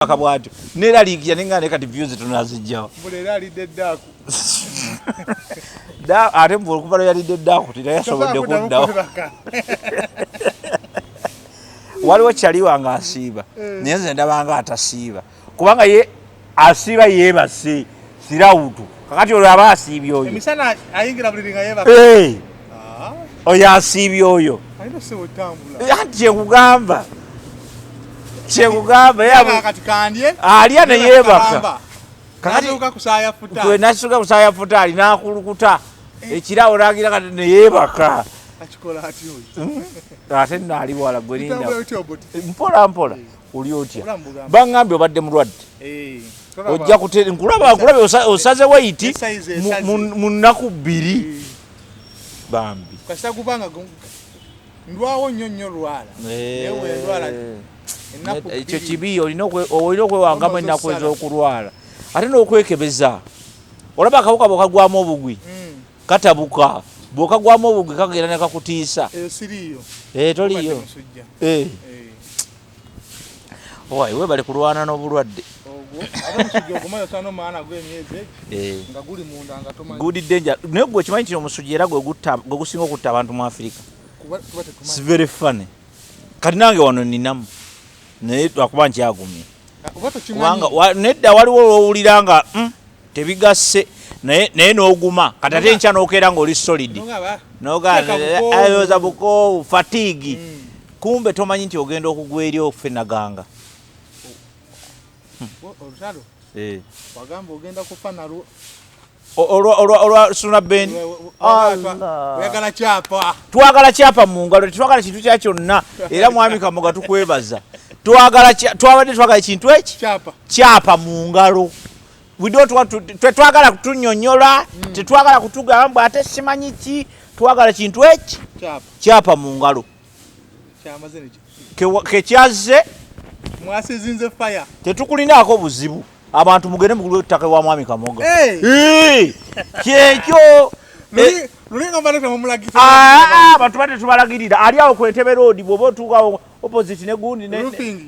Akabwatu nera ligia ninga kati views tunazijjawo mulera alidde ddaku da ate mbulu kubalo yalidde ddaku tira yasobodde kuddawo waliwo kyaliwa nga asiiba naye nze ndabanga atasiiba kubanga ye asiiba yebase sirawutu kakati olwo aba asiibye oyo emisana ayingira buli linga yeba oyo asiibye oyo ayino se otambula anti kyekugamba Chekugamba yaba kati kandye alya ne yebaka kakati kusaya futa kwe nasuka kusaya futa ali nakulukuta ekirawo ragira kati ne yebaka akikola ati oyo ate nali wala gwelinda mpola mpola uli otya bangambe obadde mulwadde ojja kutere nkulaba osaze weight mu nnaku bbiri bambi kasita kubanga ndwawo nnyo lwala ewe ndwala ekyo kibi olina okwewangamu ennaku ez'okulwala ate n'okwekebeza olaba akawuka bw'okagwamu obugwi katabuka bw'okagwamu obugwi kagenda ne kakutiisa toliyo owayi webale kulwana n'obulwadde gudi danger naye gwe kimanyi nti omusujja era gwe gusinga okutta abantu mu Afirika. It's very funny kati nange wano ninamu naye twakuba nkyagumye kubanga nedda waliwo olwowulira nga tebigasse naye n'oguma kati ate nkya n'okeera ng'oli solid nogayoza buko fatigue kumbe tomanyi nti ogenda okugwa eri okufenaganga olwa Suuna Ben twagala kyapa mu ngalo tetwagala kintu kya kyonna era mwami Kamoga tukwebaza twabadde twagala ekintu eki kyapa mu ngalo tetwagala kutunyonyola tetwagala kutugamba ate simanyi ki twagala kintu eki kyapa mu ngalo kekyazze mwasizinze fire tetukulinaako buzibu abantu mugende mugulwe ettaka wa mwami Kamoga kyekyo abantu bate tubalagirira ali awo ku Entebbe Road bw'oba otuukawo opposite ne gundi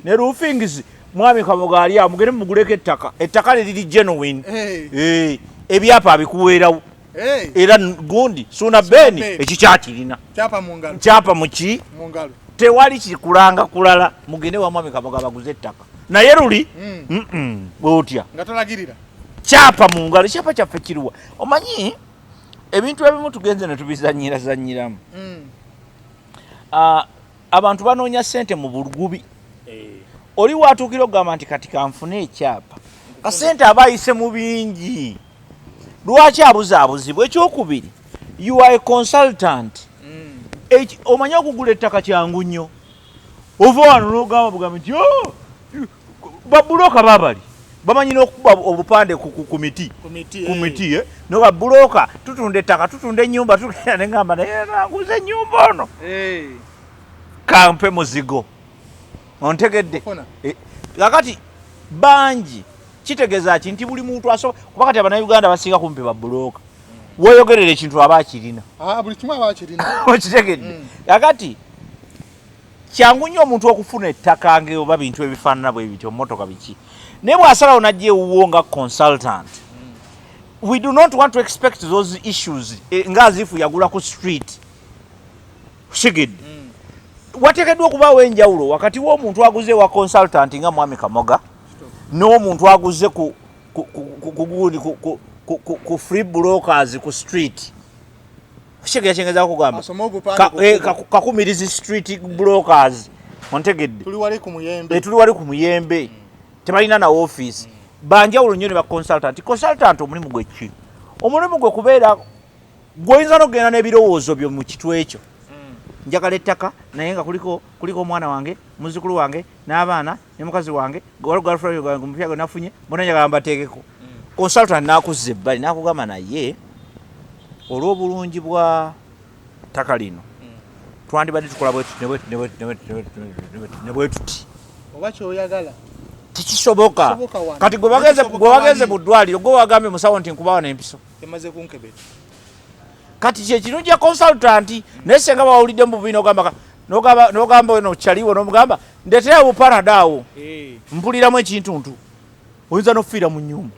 ne roofings mwami Kamoga ali awo mugende muguleko ettaka liriri genuine ebyapa abikuweerawo era gundi Suuna Ben ekikyakirina kyapa muki tewali kikulanga kulala mugende wa mwami Kamoga baguze ettaka naye luli bwotya nga tolagirira kyapa mu ngalo kyapa kyaffe kiruwa omanyi ebintu ebimu tugenze ne tubizanyiramu abantu banoonya ssente mu bulugubi oli watuukira okugamba nti kati kanfune ekyapa kasente aba ayise mu bingi lwaki abuzaabuzibwa ekyokubiri you are a consultant omanyi okugula ettaka kyangu nnyo ova wano n'ogamba bugambe nti babuloka babali bamanyi n'okukuba obupande ku miti no babuloka tutunda ettaka tutunda ennyumba tugenda ne ngamba naye nanguza ennyumba ono kampe muzigo ontegedde kakati bangi kitegeeza ki nti buli muntu asobola kuba kati Abannayuganda basinga kumpi babuloka weeyogerera ekintu aba akirina buli kimu aba akirina okitegedde kakati kyangu nnyo omuntu okufuna ettaka oba bintu ebifaanana bwe bityo mmotoka biki naye bw'asalawo n'ajja ewuwo nga consultant we do not want to expect those issues ngaazifu yagula ku street shigidde wateekeddwa okubaawo enjawulo wakati w'omuntu aguze wa consultant nga mwami Kamoga n'omuntu aguze ku free brokers ku street Shege chengeza kugamba kakumirizi street brokers ontegedde tuli wali ku muyembe tebalina na office banja ulunyo ne ba consultant omulimu gwe ki omulimu gwe kubeera gwoyinza n'ogenda n'ebirowoozo byo mu kitu ekyo njagala ettaka naye nga kuliko omwana wange muzukulu wange n'abaana ne mukazi wange girlfriend wange mupya gwe nafunye mbona njagala mbateekeko consultant n'akuzza ebbali n'akugamba naye olw'obulungi bwa ttaka lino twandibadde tukola ne bwe tuti oba kyoyagala tekisoboka kati gwe bageze mu ddwaliro gwe wagambye musawo nti nkubawa n'empiso emaze kunkebeta kati kyekino kya consultant naye senga bawulidde mu bubiina ogamba n'ogamba weno kyaliwo n'omugamba ndeetera bupanadaawo mpuliramu ekintuntu oyinza n'ofiira mu nnyumba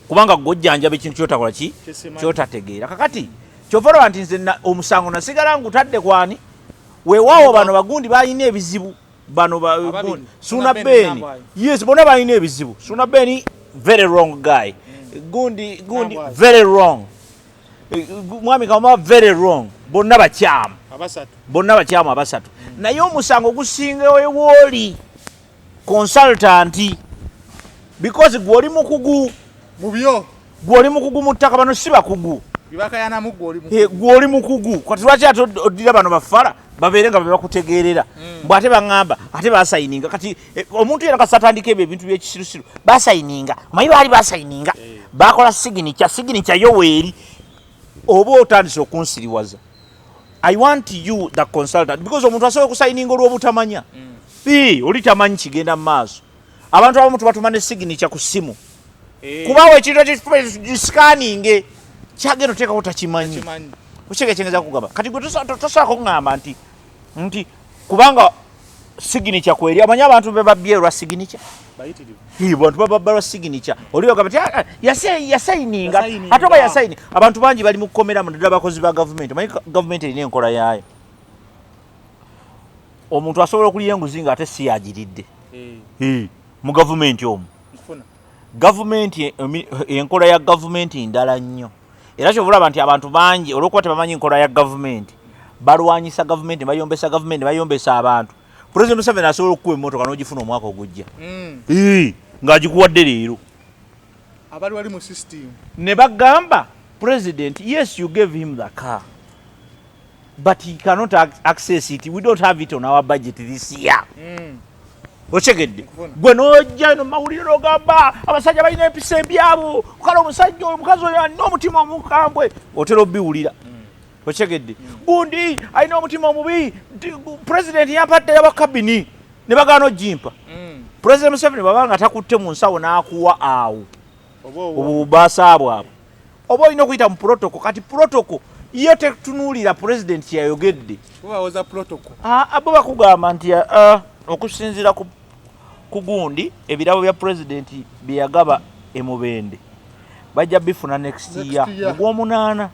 kubanga gw'ojjanjaba ekintu kyotakola ki kyotategeera kakati kyova olaba nti nze omusango nasigala ngutadde kwani weewaawo bano bagundi balina ebizibu bano Suuna Beni yes bonna balina ebizibu Suuna Beni very wrong guy gundi very wrong mwami kama very wrong bonna bakyamu abasatu naye omusango gusinga wewooli consultant because gwoli mukugu gwoli mukugu mu ttaka bano si bakugu gwoli mukugu kati lwaki ate oddira bano bafala babeere nga bebakutegeerera mbw ate baŋŋamba ate basayininga kati omuntu yera kasatandika ebyo ebintu byekisirusiru basayininga omanyi baali basayininga bakola signature yoweeri oba otandise okunsiriwaza I want you the consultant because omuntu asobola okusayininga olw'obutamanya oli tamanyi kigenda mu maaso abantu abamu tubatuma ne signature ku ssimu kubawo ekintu gisikaninge kyagenda oteekako takimanyi okyegekyengeeza kugamba kati gwe tosobola kuŋŋamba nti kubanga signature kweri amanyi abantu be babbye lwa signature bantu bababba lwa signature oli ogamba ti yasayininga ate oba yasayini abantu bangi bali mu kukomera mu ddala abakozi ba gavumenti omanyi gavumenti erina enkola yaayo omuntu asobola okuliya enguzi nga ate si yagiridde mu gavumenti omwo gavumenti enkola ya gavumenti ndala nnyo era kyovulaba nti abantu bangi olwokuba tebamanyi enkola ya gavumenti balwanyisa gavumenti bayombesa gavumenti bayombesa abantu President Museveni asobola okukuba emmotoka n'ogifuna omwaka ogujja ng'agikuwadde leero abali wali mu system ne bagamba president yes you gave him the car but he cannot access it we don't have it on our budget this year okyegedde gwe n'ojja no mawulire n'ogamba abasajja balina empisa embyabo kale omusajja omukazi oyo alina omutima omukambwe otera obbiwulira okyegedde gundi alina omutima omubi president yampaddeyo abakabini ne bagaana ogimpa president Museveni bwabanga takutte mu nsawo n'akuwa awo obubaasa bwabwe oba olina okuyita mu protocol kati protocol iyo tetunuulira president yayogedde abo bakugamba nti okusinziira ku gundi ebirabo bya president bye yagaba emubende bajja bifuna next year ogw'omunaana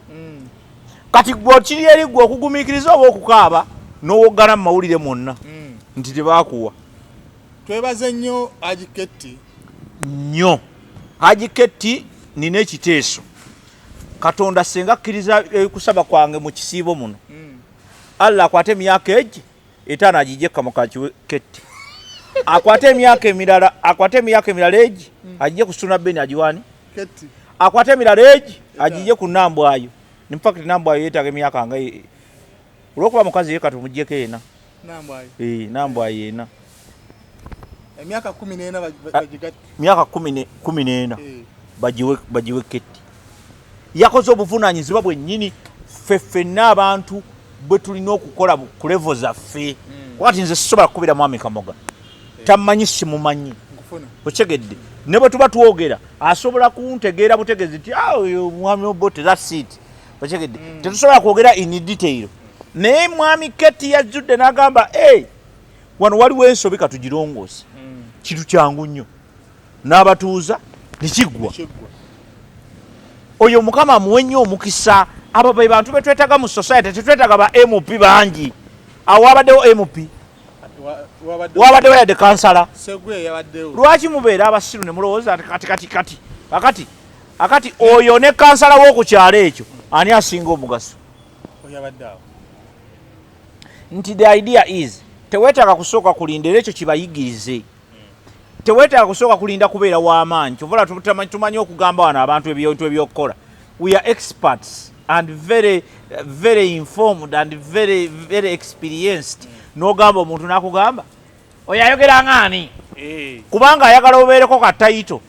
kati gwe kiri eri gwe okugumiikiriza oba okukaaba n'owoggana mu mawulire mwonna nti tebaakuwa twebaze nnyo Agiketi nnyo Agiketi nina ekiteeso Katonda senga akkiriza kusaba kwange mu kisiibo muno Allah akwate emyaka egi etaano agijjekka mu Agiketi akwate emyaka emirala egi agijje ku Suuna Beni agiwani akwate emirala egi agijje ku Nambwayo nimpakiti Nambwayo yeetaaga emyaka nga olwokuba mukazi ye kati omuggyeko ena Nambwayo ena emyaka 14 bagigatta myaka 14 bagiwe Keti yakoze obuvunaanyizibwa bwennyini ffenna abantu bwe tulina okukola ku levo zaffe wakati nze sisobola kukubira mwami Kamoga tamanyi simumanyi okyegedde ne bwe tuba twogera asobola kuntegeera butegeezi nti oyo mwami Obote that's it okyegedde tetusobola kwogera in detail naye mwami Keti yajjudde n'agamba wano waliwo ensobi katugirongoose kintu kyangu nnyo n'abatuuza nekiggwa oyo mukama amuwe nnyo omukisa abo be bantu betwetaga mu society tetwetaga ba MP bangi awo wabaddewo MP wabaddewo yadde kansala lwaki mubeera abasiru ne mulowooza akati oyo ne kansala w'oku kyalo ekyo ani asinga omugaso nti the idea is teweetaaga kusooka kulinda era ekyo kibayigirize teweetaaga kusooka kulinda kubeera w'amaanyi kyovula tumanyi okugamba wano abantu ebintu ebyokukola we are experts and very very informed and very very experienced n'ogamba omuntu n'akugamba oyo ayogera ng'ani kubanga ayagala obeereko katayito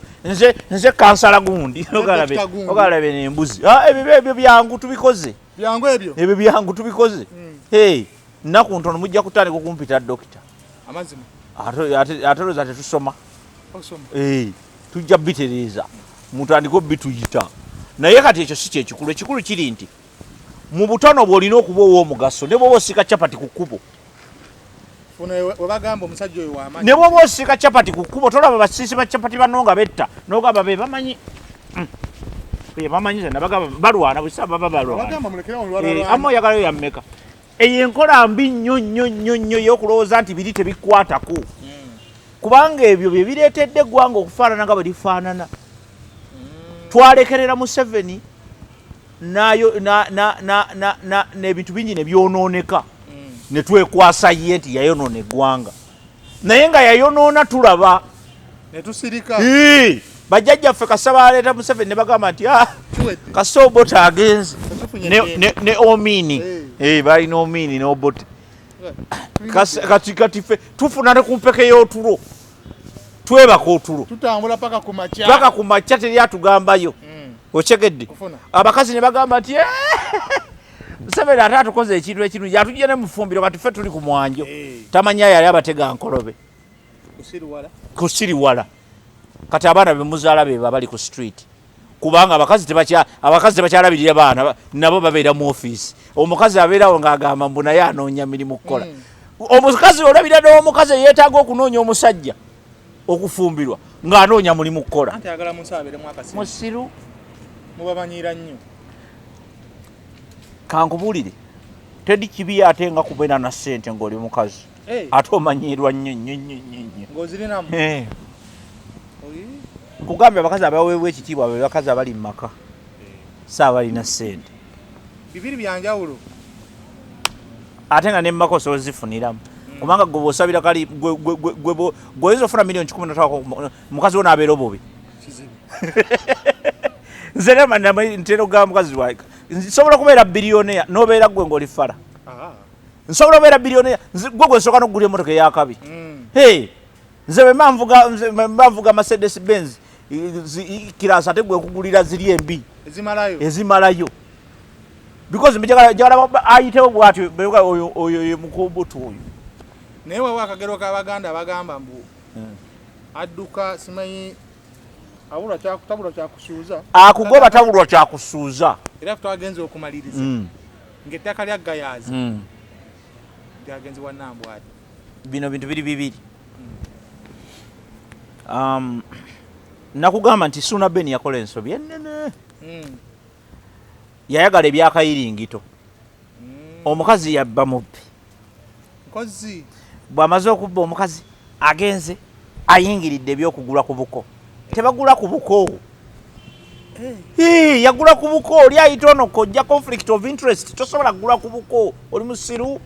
nze kansala gundi ogalabe n'embuzi ebyo byangu tubikoze ebyo byangu tubikoze nnaku ntono mujja kutandika okumpita dokita ate loza tetusoma tujja bitereeza mutandika obituyita naye kati ekyo si kyekikulu ekikulu kiri nti mu butono bw'olina okuba ow'omugaso ne bw'oba osika capati ku kkubo ne bw'oba osika capati ku kkubo tolaba basiisi ba capati banno nga betta n'ogamba be bamanyi bamanyi zena bagamba balwana busa baba balwana amma oyagalayo yammeka eyo enkola mbi nnyo y'okulowooza nti biri tebikwatako kubanga ebyo bye bireetedde eggwanga okufaanana nga bwe lifaanana twalekerera Museveni n'ebintu bingi ne byonooneka ne twekwasa ye nti yayonoona eggwanga naye nga yayonoona tulaba ne tusirika bajjajjaffe kasa baleeta Museveni ne bagamba nti kasa Obote agenze ne Omini balina Omini ne Obote kati ffe tufuna ne ku mpeke y'otulo twebaka otulo tutambula paka ku makya teri atugambayo okyegedde abakazi ne bagamba nti Museveni ate atukoze ekintu ekirungi atujja ne mufumbiro kati ffe tuli ku mwanjo tamanya yali abatega nkolobe kusiriwala kati abaana bemuzaala beba bali ku street kubanga abakazi tebakyalabirira baana nabo babeera mu ofiisi omukazi abeerawo ng'agamba mbu naye anoonya mirimu kukola omukazi olabira n'omukazi yeetaaga okunoonya omusajja okufumbirwa ng'anoonya mulimu kukola musiru mubamanyiira nnyo kankubuulire tedi kibi ate nga kubeera na ssente ng'oli mukazi ate omanyiirwa nnyo ng'ozirinamu kugambye abakazi abaweebwa ekitiibwa be bakazi abali mu maka saabalina ssente bibiri byanjawulo ate nga ne mu maka osobola zifuniramu kubanga gwe bw'osabira kali gweoyinza ofuna miliyoni 15 mukazi wo n'abeera obubi nze ntera okugamba mukazi wange nsobola okubeera bilioneya n'obeera gwe ng'oli fala nsobola okubeera bilioneya gwe gwensooka n'okugula emmotoka ey'akabi nze bwe nvuga Mercedes Benz kirasa ate gwe kugulira ziri embi ezimalayo because njagala ayitewo bwatyo oyo ye mukoboto oyo naye wewe akagero k'Abaganda bagamba mbu adduka simanyi tabulwa kyakusuuza akugoba tabulwa kyakusuuza era twagenze okumaliriza ng'ettaka lya Gayazi lyagenze wa Nambwadi bino bintu bibiri nakugamba nti Suuna Ben yakola ensobi ennene yayagala ebyakayiringito omukazi yabba mubbi bw'amaze okubba omukazi agenze ayingiridde ebyokugula ku buko tebagula ku buko yagula ku buko oli ayita ono kojja conflict of interest tosobola kugula ku buko oli musiru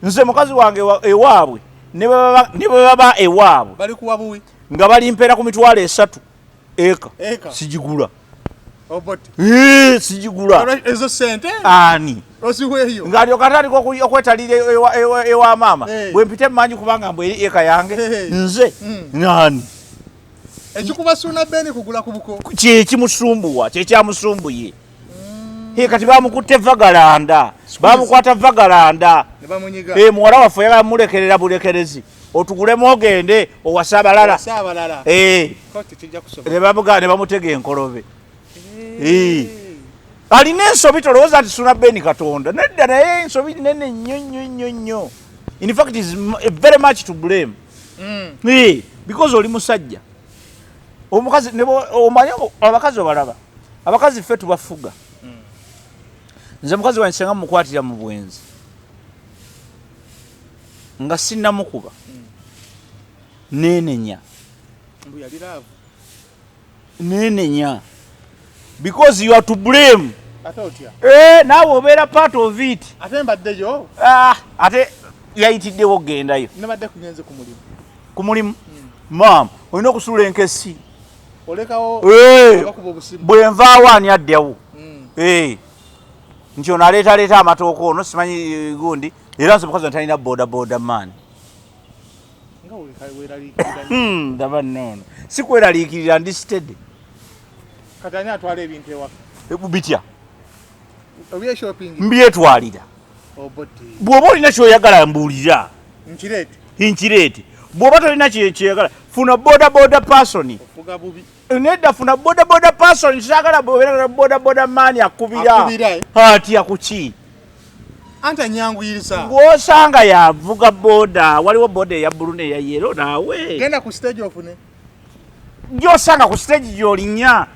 nze mukazi wange ewaabwe ne bwe baba ewaabwe bali kuwa buwi nga balimpeera ku mitwalo 3 eka sigigula Obote sigigula ezo sente ani osiweyo ng'alyoka atandika okwetalira ewa maama bwe mpite mmanyi kubanga mbu eri eka yange nze nani ekikuba Suuna Ben kugula ku buko kyekimusumbuwa kyekyamusumbuye kati bamukutte vagalanda bamukwata vagalanda muwala waffe yagala mulekerera bulekerezi otugulemu ogende owasa abalala ne bamutega enkolobe alina ensobi tolowooza nti Suuna Ben katonda nedda naye ensobi nene nnyo in fact is very much to blame because oli musajja omukazi omanyi abakazi obalaba abakazi ffe tubafuga nze mukazi wange senga mukwatira mu bwenzi nga sinnamukuba nenenya because you are to blame naawe obeera part of it ate yayitiddewo ogendayo ku mulimu maama olina okusuula enkesi bwe nvaawo ani addewo nti ono aleetaleeta amatooka ono simanyi gundi era nze mukazi talina bodaboda maani ndaba noono sikweraliikirira ndi sitede katani atwala ebintu ewaka bitya mbyetwalira bw'oba olina kyoyagala mbuulira nkireete bw'oba tolina kyeyagala funa bodaboda person Nedda funa boda person sagala boda mani akubira. Ati akuchi. Anta nyangu yirisa. Gwosanga yavuga boda, waliwo boda ya Brune ya yero nawe. Genda ku stage ofune. Gyosanga ku stage gyolinya.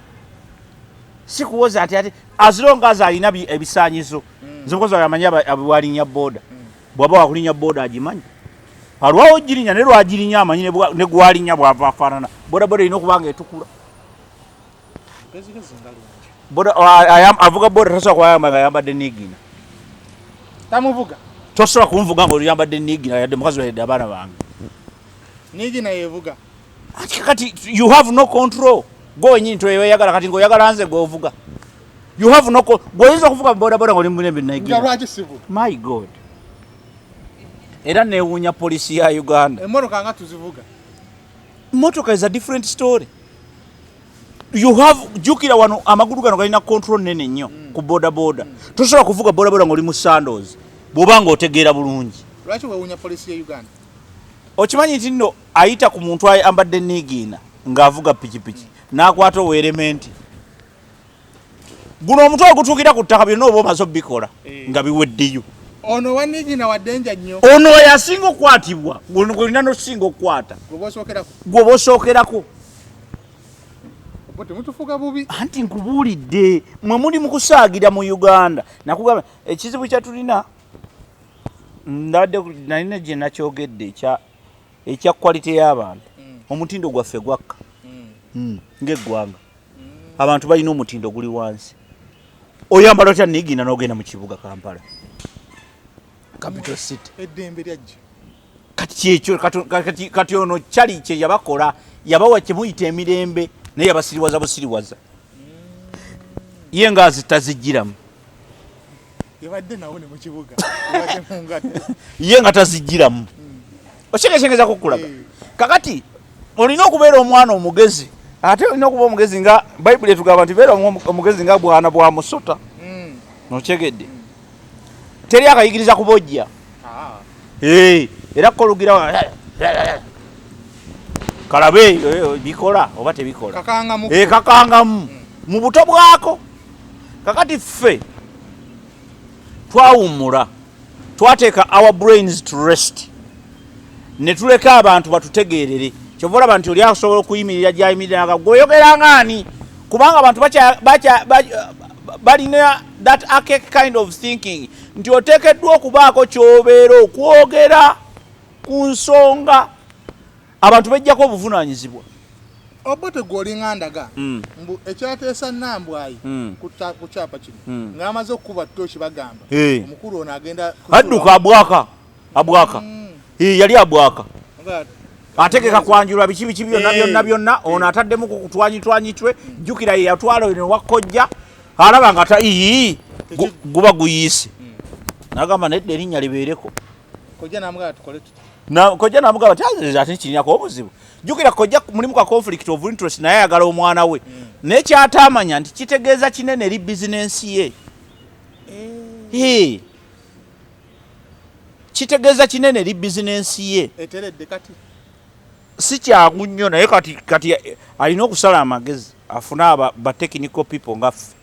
Sikuwoza ati as long as alina ebisanyizo. Nzokoza yamanya abwalinya boda. Bwaba wakulinya boda agimanyi. Alwawo girinya ne lwagirinya amanyi ne gwalinya bwava afaanana. Boda ino kubanga etukula. Boda avuga boda tasobola kwayamba yambadde nigina. Tamuvuga. Tosobola kumvuga ngo yambadde nigina yadde mukazi wa abaana bange. Nigina yevuga. Kati you have no control. Go nyinto yeyagala kati ngo yagala anze go ovuga. You have no goyinza kuvuga boda ngo limunembe nigina. Ngalwaje sivu. My God. Era newunya polisi ya Uganda. Emotoka nga tuzivuga. Motoka is a different story. You have jukira wano amagulu gano galina control nene nnyo ku boda. Tosobola kuvuga boda ngoli mu sandals. Bobanga otegeera bulungi. Lwaki wewunya polisi ya Uganda? Okimanyi nti nno ayita ku muntu ambadde nigina ng'avuga pikipiki n'akwata element. Guno omutwe gutuukira ku ttaka byonna oba omaze obbikola nga biweddeyo. Ono wanigina wadenja nnyo. Ono yasinga okwatibwa. Golina nosinga okwata. Gwoba osookerako. Obote mutufuga bubi. Anti nkubuulidde mwe muli mu kusaagira mu Uganda. Nakugamba ekizibu kyatulina ndadde nalina gye nakyogedde ekya quality y'abantu. Omutindo gwaffe gwakka. Ng'eggwanga. Abantu balina omutindo guli wansi. Oyambala otya nigina n'ogenda mu kibuga Kampala. Capital City. Eddembe lyajje. Kati kyekyo kati ono kyali kye yabakola yabawa kye muyita emirembe naye yabasiriwaza busiriwaza. Ye nga tazijjiramu. Yabadde nawo ne mu kibuga. Yabadde mu ngatto. Ye nga tazijjiramu. Okyekesengeza kukulaga. Kakati olina okubeera omwana omugezi. Ate olina okuba omugezi nga Bayibuli etugamba nti beera omugezi nga bwana bwa musota. Nokyegedde. Teri akayigiriza kubojja. Era kolugira kalabe bikola oba tebikola. Kakangamu mu buto bwako. Kakati ffe twawumula. Twateeka our brains to rest. Ne tuleka abantu batutegeerere. Kyova olaba nti oli asobola okuyimirira gy'ayimirira nga gwoyogera ng'ani. Kubanga abantu balina that archaic kind of thinking. Nti oteekeddwa okubaako ky'obeera okwogera ku nsonga abantu bejjako obuvunaanyizibwa. Obote gwolinga ndaga mbu ekyateesa Nambwayi ku kyapa kino ng'amaze okukuba ttooki bagamba omukulu ono agenda adduka abwaka yali abwaka ategeka kwanjulwa biki byonna ono ataddemu ku kutwanyitwe jjukira ye yatwala eno wakkojja alaba nga guba guyiise nagamba nedda erinnya libeereko kojja namugamba tukole tuti kojja namugamba ate kirinako obuzibu jjukira kojja mulimu ka conflict of interest naye ayagala omwana we naye kyataamanya nti kitegeeza kinene eri bizinensi ye kitegeeza kinene eri bizinensi ye eteredde kati si kyangu nnyo naye kati alina okusala amagezi afune ba technical people ngaffe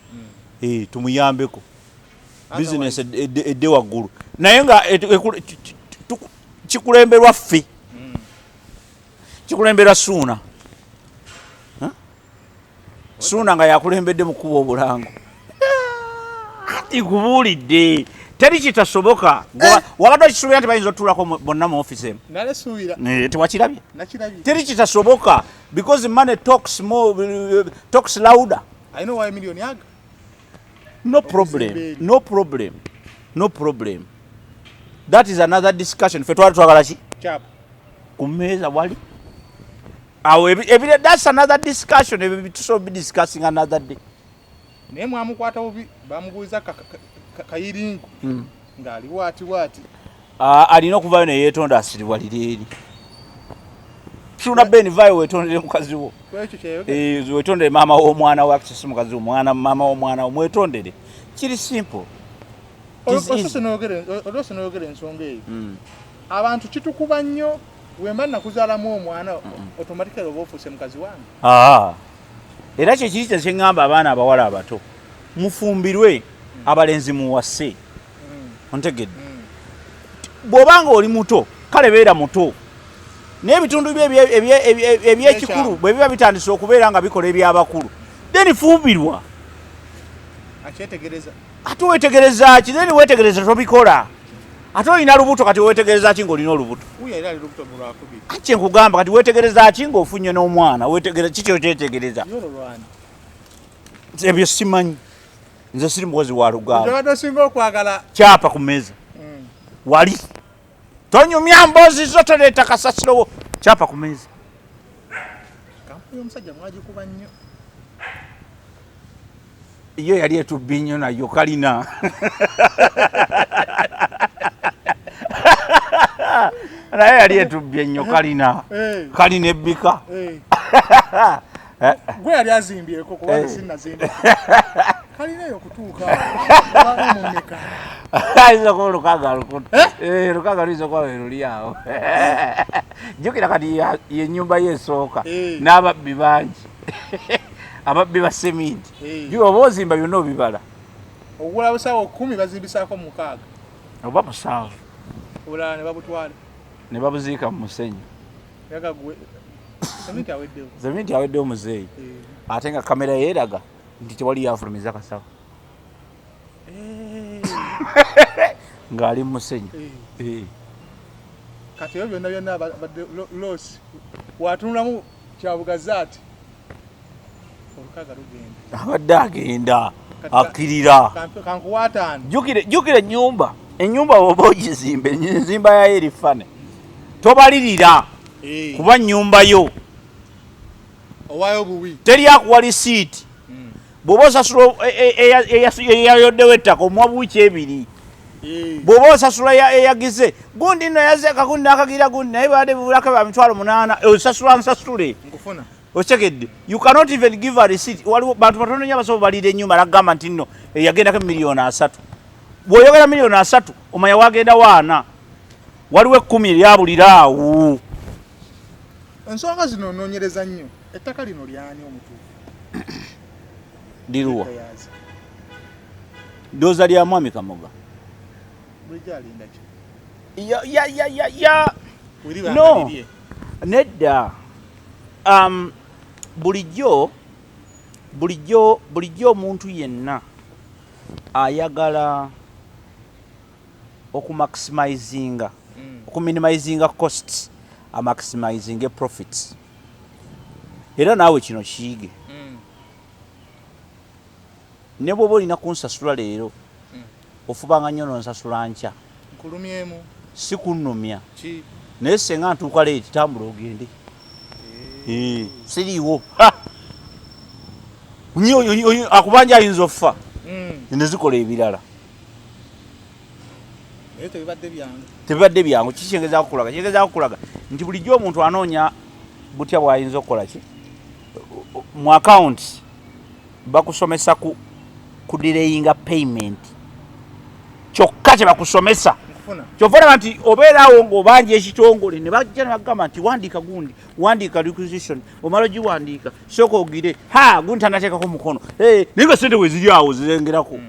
tumuyambeko business edde waggulu naye nga kikulemberwa ffe kikulemberwa Suuna Suuna nga yakulembedde mu kuba obulango ikubuulidde teri kitasoboka wakati okisuubira nti bayinza otuulako bonna mu office emu tewakirabye teri kitasoboka because money talks louder. I know why million yaga. No problem. That is another discussion. Fe twagala ki? Kyapa. Kumeza wali. That's another discussion. We should be discussing another day. Naye mwamukwata obi bamubuuza kayiringu ngali wati. Alina okuvayo ne yeetonda asiriwalira eri. Tuna beni vayo wetondere mukazi wo. Wetondere mama w'omwana wa akisi mukazi wo mama w'omwana mwetondere. Kiri simple. Olose n'ogere ensonga eyo. Abantu kitukuba nnyo wemba nakuzaalamu omwana automatically oba ofuuse mukazi wange. era kyekiri kyeŋŋamba abaana abawala abato mufumbirwe abalenzi muwase ontegedde bw'obanga oli muto kale beera muto n'ebitundu ebyekikulu bwe biba bitandise okubeera nga bikola ebyabakulu then fumbirwa ate wetegereza ki then wetegereza tobikola ate olina lubuto kati wetegereza ki ng'olina olubuto ate nkugamba kati wetegereza ki ng'ofunye n'omwana kiki okyetegereza ebyo simanyi nze siri mukozi wa lugamba kyapa ku mmeeza wali tonyumya mboozi zo toleeta kasasirowo kyapa ku mmeeza yo yali etubbi nnyo nayo kalina naye yali etubbi nnyo kalina ebbika gwe yali azimbyeko kubanga sinazimba kalina eyo kutuuka mumeka ayinza kuba olukaga lukutu lukaga luyinza kuba luli awo jjukira kati ye nnyumba ye esooka n'ababbi bangi ababbi ba seminti oba ozimba byonna obibala ogula busawo 10 bazimbisaako 6 oba musanvu obulala ne babutwala ne babuziika mu musenyu seminti aweddewo muzeeyi ate nga kamera yeeraga nti tewali yafulumiza kasawo ng'ali mu musenyu kati ebyo byonna badde losi watunulamu kyabugazaati olukaga lugenda abadde agenda akkirira kankuwaataani jjukira ennyumba oba ogizimba enzimba yayo eri fane tobalirira kuba nnyumba yo owaayo buwi teri akuwa lisiiti bw'oba osasula eyayoddewo ettaka omuwa buwiki 2 bw'oba osasula eyagize gundi nno yazeeka gundi n'akagira gundi naye baadde bubulako ba 8,000 osasula nsasule okitegedde you cannot even give a receipt waliwo bantu batono nnyo abasobola balira ennyumba n'agamba nti nno yagendako $3,000,000 bw'oyogera $3,000,000 omanya wagenda waana waliwo 10 eryabulira awo ensonga zino onoonyereza nnyo ettaka lino lyani omutuufu liruwa ndooza lya mwami Kamoga bulijjo alinda ki no nedda bulijjo omuntu yenna ayagala okumaximizinga okuminimizinga costs amaximizinga profits era naawe kino kiyige ne bw'oba olina kunsasula leero ofubanga nnyo nonsasula nkya nkulumyemu si kunnumya naye senga ntuuka leeti tambula ogende siriiwo akubanja ayinza offa ne zikola ebirala tebibadde byangu kikyengeza kukulaga nti bulijjo omuntu anoonya butya bw'ayinza okukola ki mu akawunti bakusomesa ku delayinga payment kyokka kye bakusomesa kyofuna nti obeeraawo ng'obanja ekitongole ne bajja ne bagamba nti wandiika gundi wandiika requisition omala ogiwandiika sooka ogire gundi tanateekako mukono naye nga sente we ziri awo zirengerako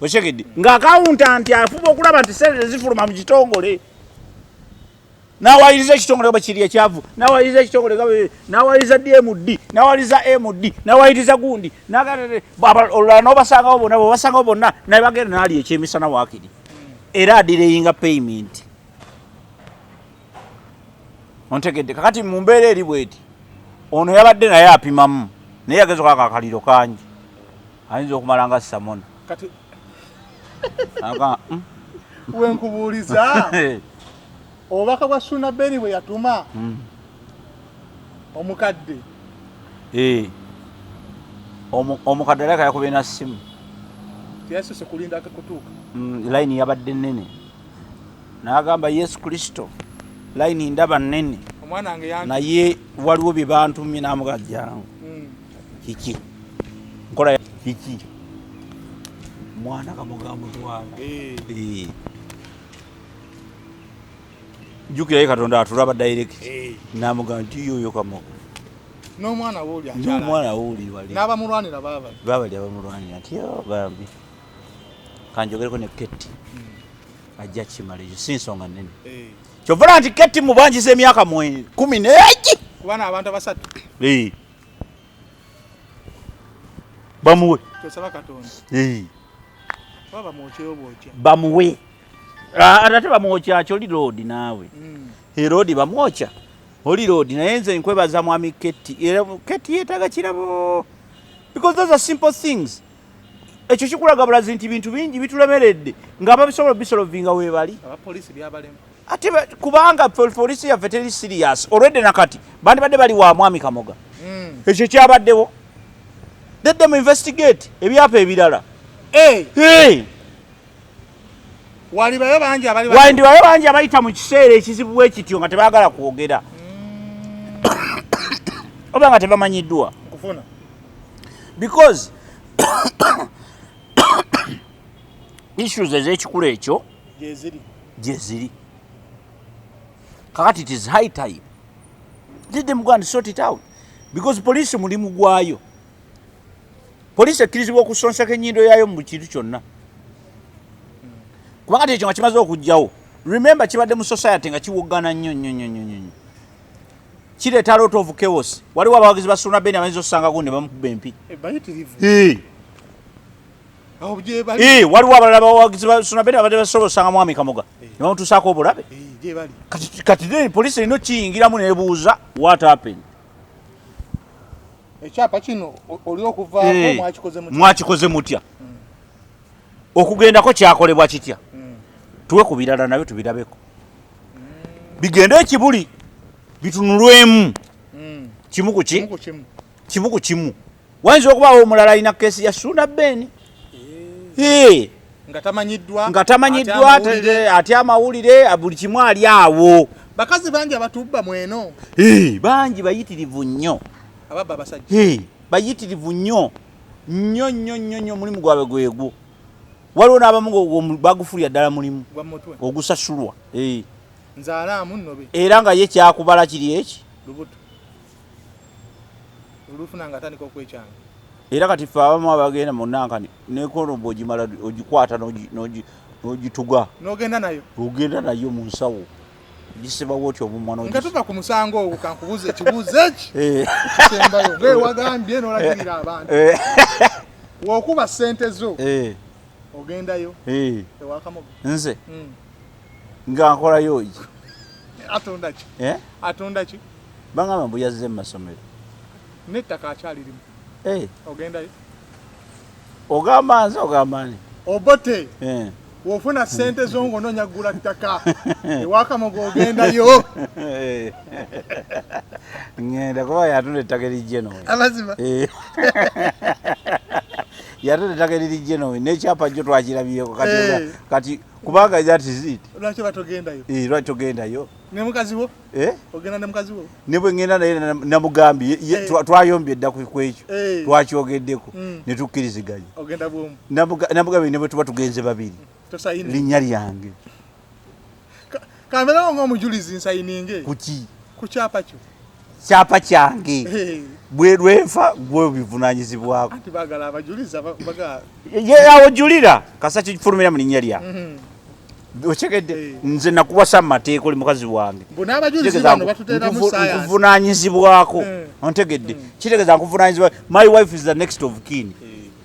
okitegedde ng'akawuntanti afuba okulaba nti sente zifuluma mu kitongole n'awayiriza ekitongole bwe kiri ekyavu n'awayiriza ekitongole n'awayiriza DMD n'awayiriza MD n'awayiriza gundi olulala n'obasangawo bonna bwebasangawo bonna naye bagenda n'ali ekyemisana waakiri era adireyinga payment ontegedde kakati mu mbeera eri bweti ono yabadde naye apimamu naye yagezeeko akakaliro kangi ayinza okumala nga samona wenkubuuliza obubaka bwa Suuna Beni bwe yatuma omukadde omukadde aleka yakubye na ssimu tiyasose kulinda akakutuuka layini yabadde nnene n'agamba Yesu Kristo layini ndaba nnene omwana wange naye waliwo bye bantumye n'amugajjangu kiki nkola kiki mwana Kamoga mutwala jjukirayo Katonda atulaba direct n'amugamba nti yoyo Kamoga n'omwana w'oli n'omwana w'oli wali n'abamulwanira baabali abamulwanira nti yo bambi kanjogereko ne Ketti ajja kimala ekyo si nsonga nnene kyovula nti Ketti mubanjiza emyaka 10 kubana abantu abasatu bamuwe tosaba Katonda baba mwocheyo bwocha bamuwe ate bamwocha oli road naawe road bamwocha oli road naye nze nkwebaza mwami Ketti yeetaga kirabo because those are simple things ekyo kikulaga bulazi nti bintu bingi bitulemeredde ng'ababisobola bisolovinga weebali abapoliisi byabalemu ate kubanga poliisi yaffe teri serious olwedde nakati bandibadde bali wa mwami Kamoga ekyo kyabaddewo let them investigate ebyapa ebirala walibayo bangi abayita mu kiseera ekizibu bwe kityo nga tebaagala kwogera oba nga tebamanyiddwa kufuna because issues ez'ekikula ekyo gye ziri kakati it is high time let them go and sort it out because police mulimu gwayo police ekkirizibwa okusonseka ennyindo yaayo mu kintu kyonna kubanga tekyo nga kimaze okujjawo remember kibadde mu society nga kiwoggana nnyo kireeta lot of chaos waliwo abawagizi ba Suuna beni abayinza osanga gundi bamukuba empi waliwo abalala bawagizi ba Suuna beni abadde basobola osanga mwami Kamoga ne bamutuusaako obulabe kati then police erina okiyingiramu nebuuza what happened ekyapa kino oli okuvaako mwakikoze mutya okugendako kyakolebwa kitya tuwe ku birala nabyo tubirabeko bigende ekibuli bitunulwemu kimu ku kimu wayinza okubaawo omulala alina keesi ya Suuna beni nga tamanyiddwa ate amawulire buli kimu ali awo bakazi bangi abatubba mweno bangi bayitirivu nnyo ababba abasajja bayitirivu nnyo mulimu gwabwe gwegwo waliwo n'abamu bagufulya ddala mulimu ogusasulwa nzaalaamu nnobe era nga ye kyakubala kiri eki lubuto olufuna nga atandika okwekyanga era kati ffe abamu abagenda mu nankani nekonomba ogimala ogikwata n'ogituga ogenda nayo mu nsawo gisibawo otyo omumwa nga tuva ku musango ogwo kankubuuza ekibuuzo eki kisembayo ngewagambye n'olagirira abantu wokuba ssente zo ogendayo ewa Kamoga nze nga nkolayo ki atunda ki bangamba mbu yazze mu masomero n'ettaka akyalirimu ogendayo ogamba nze ogamba ani Obote wofuna ssente zo ng'ononyagula ttaka ewa Kamoga ogendayo ngenda kuba yatunda ettaka erijje nowe amazima yatunda ettaka erijje nowe n'ekyapa kyo twakirabyeko kati kubanga that is it lwaki batogendayo lwaki togendayo ne mukazi wo ogenda ne mukazi wo ne bwe ngenda naye namugambye twayombye edda kwekyo twakyogeddeko ne tukkiriziganya ogenda bwomu namugambye ne bwe tuba tugenze babiri linnya lyange kamerawo ng'omujulizi nsayininge kuki ku kyapa kyo kyapa kyange bwe lwenfa gwe bivunanyizibwako anti bagala abajulizi awojulira kasa kifulumira mu linnya lyange okyegedde nze nakuwasa mu mateeka oli mukazi wange nkuvunanyizibwako ontegedde kitegeeza nkuvunanyizibwa my wife is the next of kin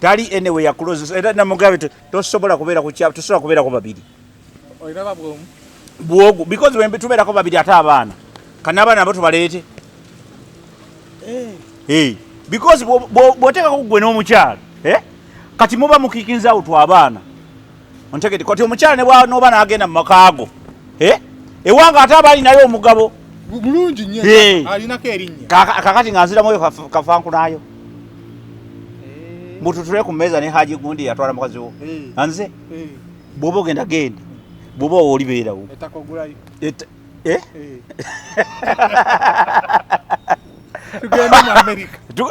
tali anyway close era namugabe tosobola kubeera ku kyapa tosobola kubeerako babiri oyina babwomu bwogu because when tubeerako babiri ate abaana kana abaana nabo tubaleete because bw'oteekako gwe n'omukyala kati muba mukikinzaawo twabaana ontegedde kati omukyala n'oba n'agenda mu makaago ewanga ate aba alinayo omugabo bulungi nnyo alinako erinnya kakati nga nziramuyo kafankunaayo mbututule ku mmeeza ne haji gundi yatwala mukazi wo anze bw'oba ogenda genda bw'oba olibeerawo ettaka ogulayo tugende mu America